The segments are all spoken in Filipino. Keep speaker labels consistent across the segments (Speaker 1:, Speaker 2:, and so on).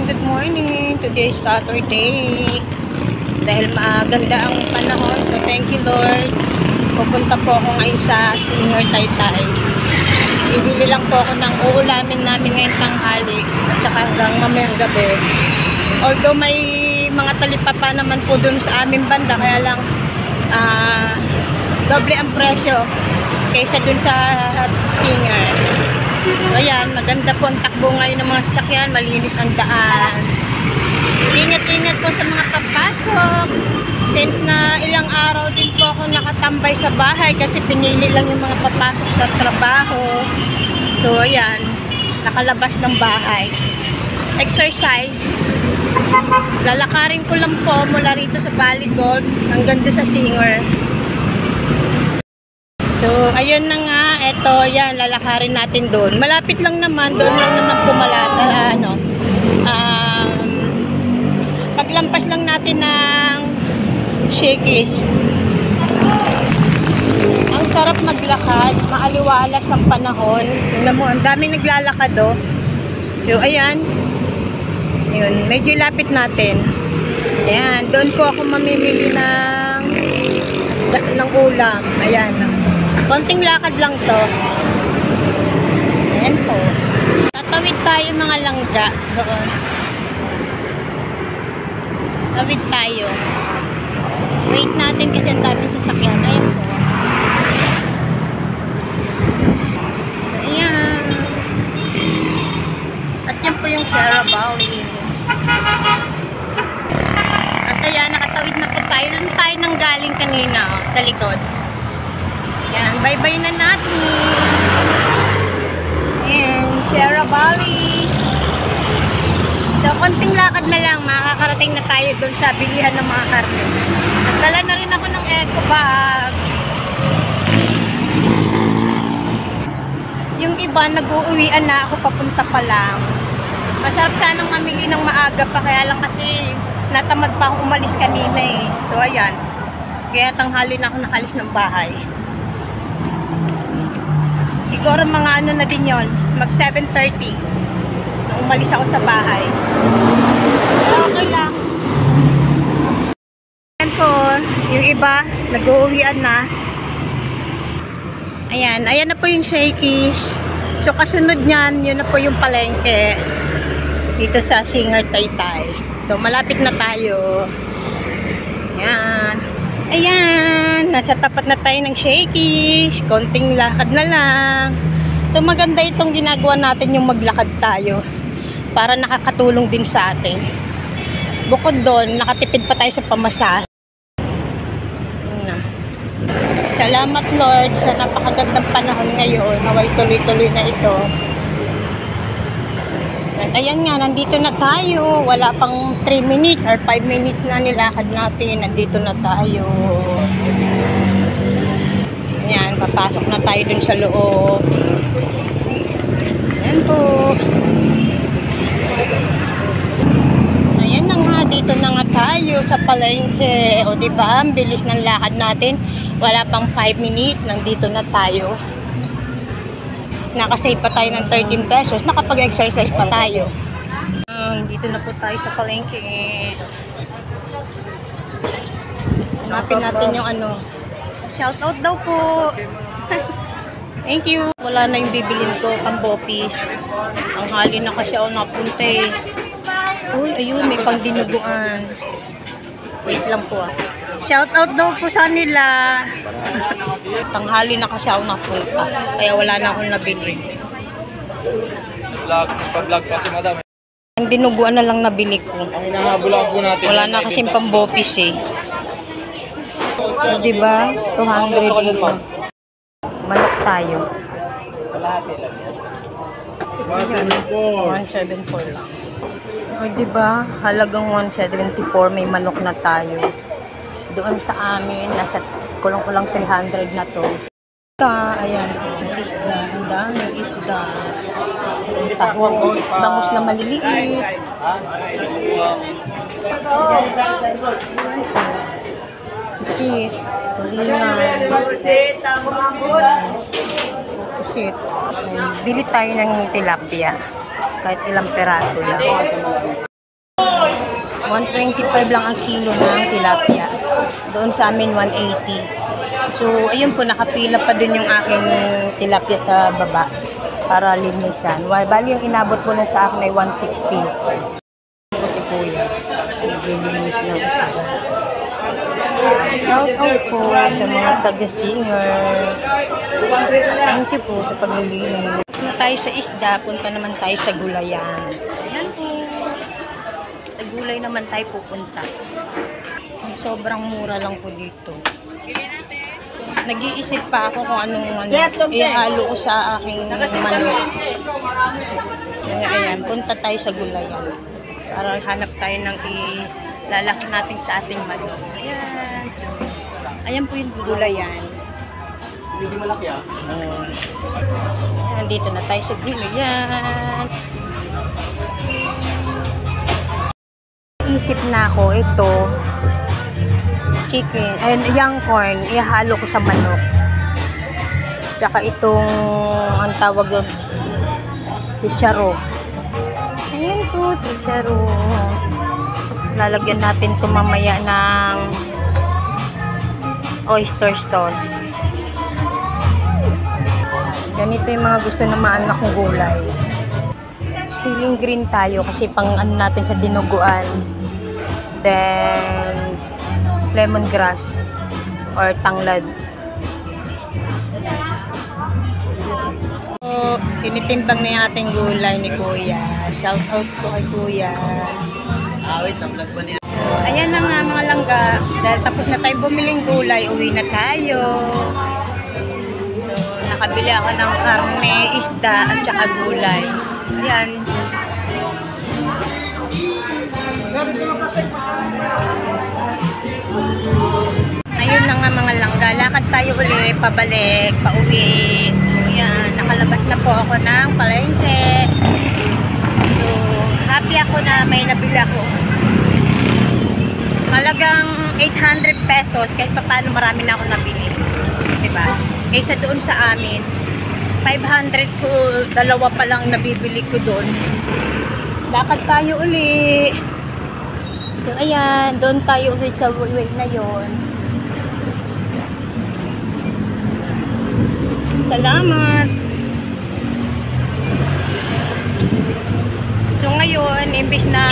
Speaker 1: everyone, good morning. Today is Saturday. Dahil maganda ang panahon, so thank you Lord. Pupunta po ako ngayon sa Singer Taytay. Bibili lang po ako ng uulamin namin ngayong tanghali at saka hanggang mamayang gabi. Although may mga talipapa naman po dun sa aming banda, kaya lang doble ang presyo kaysa dun sa Singer. So ayan, maganda po ang takbo ngayon ng mga sasakyan, malinis ang daan. Ingat-ingat po sa mga papasok. Since na ilang araw din po ako nakatambay sa bahay kasi pinili lang yung mga papasok sa trabaho. So ayan, nakalabas ng bahay. Exercise. Lalakarin ko lang po mula rito sa Valley Gold hanggang doon sa Singer. So, ayun na nga, eto, yan, lalakarin natin doon. Malapit lang naman, doon lang naman pumalata, paglampas lang natin ng Shakey's. Ang sarap maglakad, maaliwalas ang panahon. Tingnan mo, ang daming naglalakad, oh. So, ayan. Yun, medyo lapit natin. Ayan, doon po ako mamimili ng ulam. Ayan, konting lakad lang to. Ayan po. Tatawid tayo mga langga doon. Tawid tayo. Wait natin kasi ang daming sasakyan. Ayan po. Ayan. At yan po yung Sarabawi. At ayan, nakatawid na po tayo. Doon tayo nang galing kanina, oh, sa likod. Yan, bye-bye na natin. Ayan, Sarabawi. So, konting lakad na lang, makakarating na tayo doon sa bilihan ng mga karne. Nagdala na rin ako ng eco bag. Yung iba, nag-uuwian na ako, papunta pa lang. Masarap sanang mamili ng maaga pa, kaya lang kasi natamad pa ako umalis kanina eh. So, ayan. Kaya tanghali na ako nakalis ng bahay. Siguro mga ano na din yon, mag 7:30 na umalis ako sa bahay. Okay lang. Ayan po, yung iba nag-uuwian na. Ayan, ayan na po yung Shakey's. So kasunod niyan, yun na po yung palengke dito sa Singer Taytay. So malapit na tayo. Ayan. Ayan, nasa tapat na tayo ng Shakey's. Konting lakad na lang. So maganda itong ginagawa natin, yung maglakad tayo para nakakatulong din sa atin. Bukod doon, nakatipid pa tayo sa pamasahe. Salamat Lord sa napakagandang panahon ngayon. Naway tuloy-tuloy na ito. At ayan nga, nandito na tayo. Wala pang 3 minutes or 5 minutes na nilakad natin. Nandito na tayo. Ayan, papasok na tayo dun sa loob. Ayan po. Ayan na nga, dito na nga tayo sa palengke. O diba, ang bilis ng lakad natin. Wala pang 5 minutes, nandito na tayo. Nakasave pa tayo ng 13 pesos. Nakapag-exercise pa tayo. Dito na po tayo sa palengke. Hanapin natin yung ano. Shoutout daw po. Thank you. Wala na yung bibilin ko, pambopis. Ang hali na kasi ako napunta eh. Uy, ayun, may pang dinuguan. Wait lang po ah. Shoutout daw po sa nila. Tanghali na kasi ako napunta. Kaya wala na akong nabili.
Speaker 2: Pa-vlog kasi madam.
Speaker 1: Ang dinuguan na lang nabili ko.
Speaker 2: Ang hinahabulan po natin.
Speaker 1: Wala na kasing pambopis eh. So, diba? 200 dito. Manok tayo. 174 lang. O, diba? Halagang 174. May manok na tayo. Doon sa amin, nasa kulang-kulang 300 na to. Ayan, isda. Ang daming isda. Tahong, bangus na maliliit. Pusit. Tulingan. Pusit. Bili tayo ng tilapia. Kahit ilang peraso lang. 125 lang ang kilo ng tilapia. Doon sa amin, 180. So, ayun po, nakapila pa dun yung aking tilapia sa baba para linisan. Bali, yung inabot po nun sa akin ay 160. Po si Kuya. Naglilinis ng isda. Shout out po sa mga taga-singer. Thank you po sa paglilinis. Punta tayo sa isda, punta naman tayo sa gulayan. Ayan po. Sa gulay naman tayo pupunta. Sobrang mura lang po dito. Nag-iisip pa ako kung anong ihalo ko sa aking manok. Kaya ayan, punta tayo sa gulayan. Para hanap tayo ng ilalak natin sa ating manok. Ayan. Ayan po yung gulayan.
Speaker 2: Hindi malaki ah.
Speaker 1: Nandito na tayo sa gulayan. Isip na ako ito. Chicken, and young corn, ihalo ko sa manok. Tsaka itong, ang tawag doon, chicharo. Ayan po, chicharo. Lalagyan natin ito mamaya ng oyster sauce. Ganito yung mga gusto ng mga anak kong gulay. Siling green tayo kasi pang ano natin sa dinuguan. Then, lemongrass or tanglad. So, tinitimbang na yung ating gulay ni Kuya. Shout out po kay Kuya.
Speaker 2: Wait, na-vlog pa niya.
Speaker 1: So, ayan na nga mga langga. Dahil tapos na tayo bumiling gulay, uwi na tayo. So, nakabili ako ng karne, isda, at saka gulay. Ayan. Ayun na nga mga langga, lakad tayo ulit, pabalik, pauwi. Ayan, nakalabas na po ako ng palengke. So, happy ako na may nabili ako. Halagang 800 pesos, kahit pa paano marami na ako nabili. Diba? Kaysa doon sa amin, 500 ko, dalawa pa lang nabibili ko doon. Lakad tayo ulit. So, ayan, doon tayo ulit sa way na yon. Salamat! So, ngayon, imbis na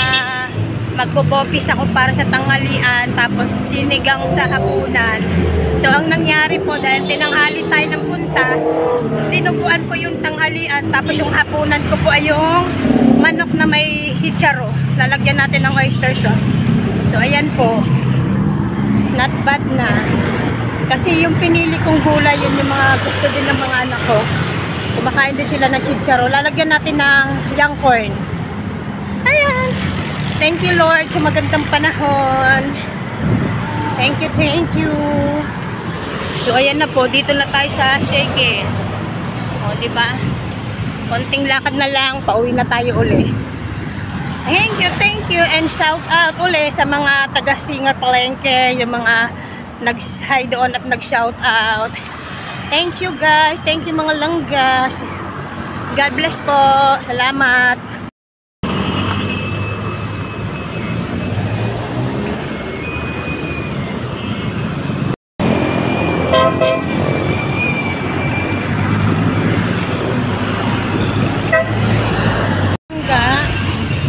Speaker 1: magpo-bopis ako para sa tanghalian, tapos sinigang sa hapunan. So, ang nangyari po, dahil tinanghali tayo ng punta, dinuguan ko yung tanghalian, tapos yung hapunan ko po ay yung manok na may chicharo. Lalagyan natin ng oyster sauce. So, ayan po. Not bad na. Kasi yung pinili kong gulay, yun yung mga gusto din ng mga anak ko. Kumakain din sila ng chicharo. Lalagyan natin ng young corn. Ayan. Thank you, Lord, sa magandang panahon. Thank you, thank you. So, ayan na po. Dito na tayo sa Shakey's. O, diba? Konting lakad na lang. Pauwi na tayo uli. Thank you. And shout out uli sa mga taga-singer palengke. Yung mga nag-hi doon at nag-shout out. Thank you, guys. Thank you, mga langgas. God bless po. Salamat.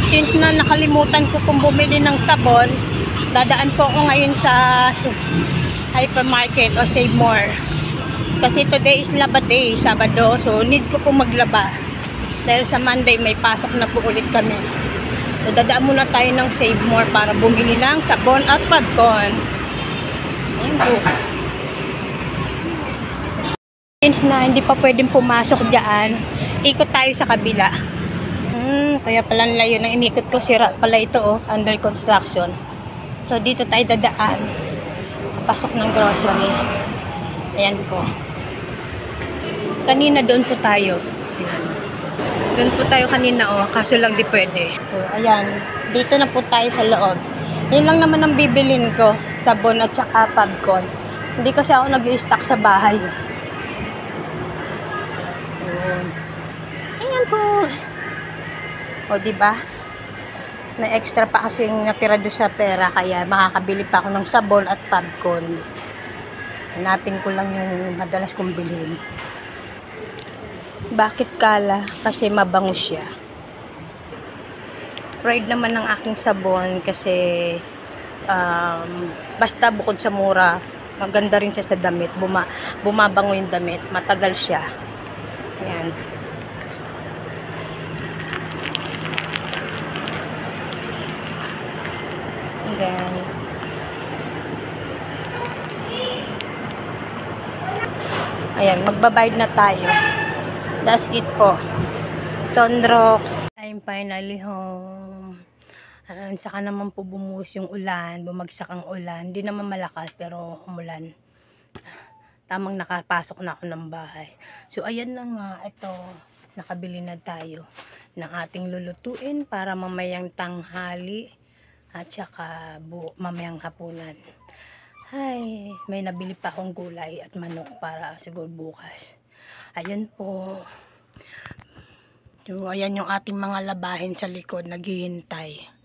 Speaker 1: Since na nakalimutan ko kung bumili ng sabon, dadaan po ako ngayon sa hypermarket o Save More. Kasi today is laba day, Sabado, so need ko po maglaba. Dahil sa Monday may pasok na po ulit kami. So dadaan muna tayo ng Save More para bumili ng sabon at popcorn. Ayan po. Since na hindi pa pwedeng pumasok dyan, ikot tayo sa kabila. Kaya pala layo na inikot ko, sira pala ito under construction. So dito tayo dadaan. Pasok ng grocery. Ayan po. Kanina doon po tayo. Ayan. Doon po tayo kanina kaso lang di pwede. So, ayan, dito na po tayo sa loob. Yun lang naman ang bibilin ko, sabon at saka popcorn. Hindi kasi ako nag-i-stock sa bahay. Ayan po. O, diba? May extra pa kasing natira doon sa pera, kaya makakabili pa ako ng sabon at popcorn. Hanapin ko lang yung madalas kong bilhin. Bakit kala? Kasi mabango siya. Pride naman ng aking sabon kasi basta bukod sa mura, maganda rin siya sa damit. Bumabango yung damit. Matagal siya. Ayan. Ayan. Ayan, magbabayad na tayo. That's it po. Sunrox. I'm finally home. Saka naman po bumuhos yung ulan. Bumagsak ang ulan. Hindi naman malakas pero umulan. Tamang nakapasok na ako ng bahay. So ayan na nga. Ito. Nakabili na tayo ng ating lulutuin para mamayang tanghali at saka mamayang hapunan. Ay, may nabili pa akong gulay at manok para siguro bukas. Ayun po. So, ayan yung ating mga labahin sa likod, naghihintay.